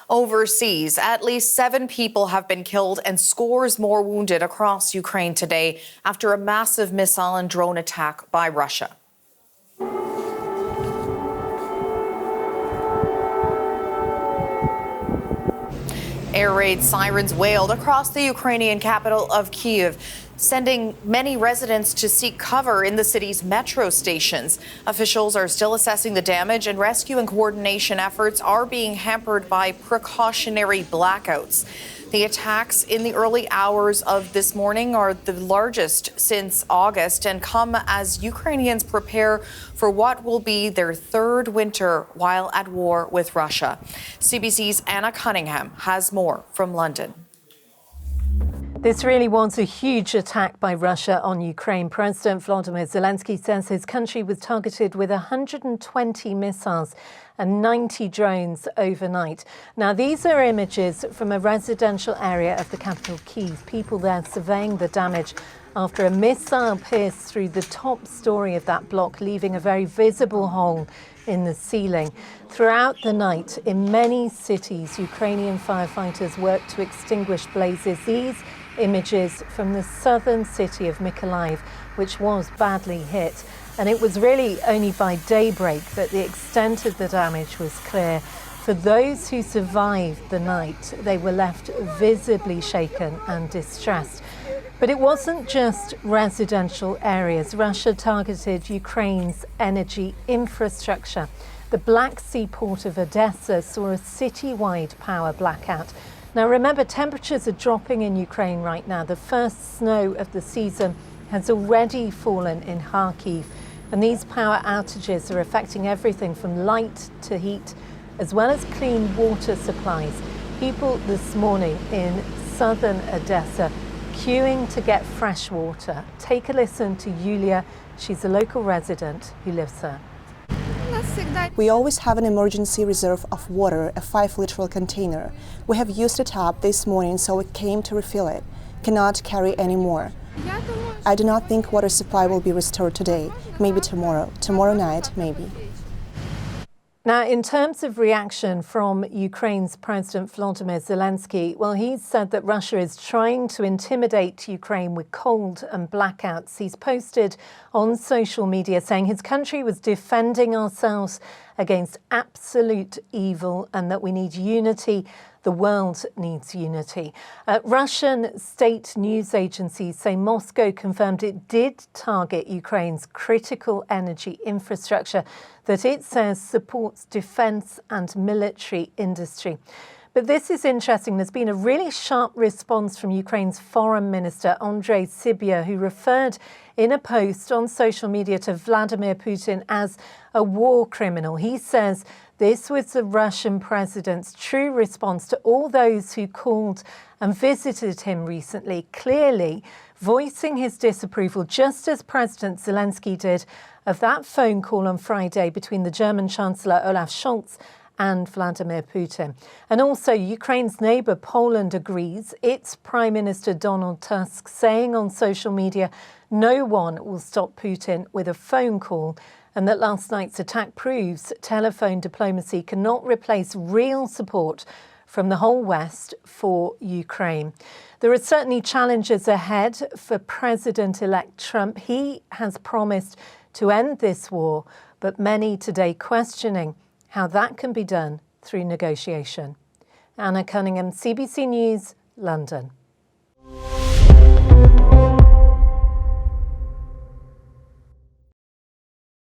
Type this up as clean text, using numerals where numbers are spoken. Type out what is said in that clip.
Overseas, at least 7 people have been killed and scores more wounded across Ukraine today after a massive missile and drone attack by Russia. Air raid sirens wailed across the Ukrainian capital of Kyiv, sending many residents to seek cover in the city's metro stations. Officials are still assessing the damage, and rescue and coordination efforts are being hampered by precautionary blackouts. The attacks in the early hours of this morning are the largest since August and come as Ukrainians prepare for what will be their 3rd winter while at war with Russia. CBC's Anna Cunningham has more from London. This really was a huge attack by Russia on Ukraine. President Volodymyr Zelensky says his country was targeted with 120 missiles and 90 drones overnight. Now, these are images from a residential area of the capital, Kyiv. People there surveying the damage after a missile pierced through the top story of that block, leaving a very visible hole in the ceiling. Throughout the night, in many cities, Ukrainian firefighters worked to extinguish blazes. These images from the southern city of Mykolaiv, which was badly hit. And it was really only by daybreak that the extent of the damage was clear. For those who survived the night, they were left visibly shaken and distressed. But it wasn't just residential areas. Russia targeted Ukraine's energy infrastructure. The Black Sea port of Odessa saw a citywide power blackout. Now remember, temperatures are dropping in Ukraine right now. The first snow of the season has already fallen in Kharkiv. And these power outages are affecting everything from light to heat, as well as clean water supplies. People this morning in southern Odessa queuing to get fresh water. Take a listen to Yulia. She's a local resident who lives there. We always have an emergency reserve of water, a 5-literal container. We have used it up this morning, so we came to refill it. Cannot carry any more. I do not think water supply will be restored today. Maybe tomorrow. Tomorrow night, maybe. Now, in terms of reaction from Ukraine's President Volodymyr Zelensky, well, he's said that Russia is trying to intimidate Ukraine with cold and blackouts. He's posted on social media saying his country was defending ourselves against absolute evil and that we need unity. The world needs unity. Russian state news agencies say Moscow confirmed it did target Ukraine's critical energy infrastructure that it says supports defence and military industry. But this is interesting. There's been a really sharp response from Ukraine's Foreign Minister, Andrei Sybiha, who referred in a post on social media to Vladimir Putin as a war criminal. He says this was the Russian president's true response to all those who called and visited him recently, clearly voicing his disapproval, just as President Zelensky did, of that phone call on Friday between the German Chancellor Olaf Scholz and Vladimir Putin. And also, Ukraine's neighbour Poland agrees. Its Prime Minister Donald Tusk saying on social media no one will stop Putin with a phone call, and that last night's attack proves telephone diplomacy cannot replace real support from the whole West for Ukraine. There are certainly challenges ahead for President-elect Trump. He has promised to end this war, but many today questioning how that can be done through negotiation. Anna Cunningham, CBC News, London.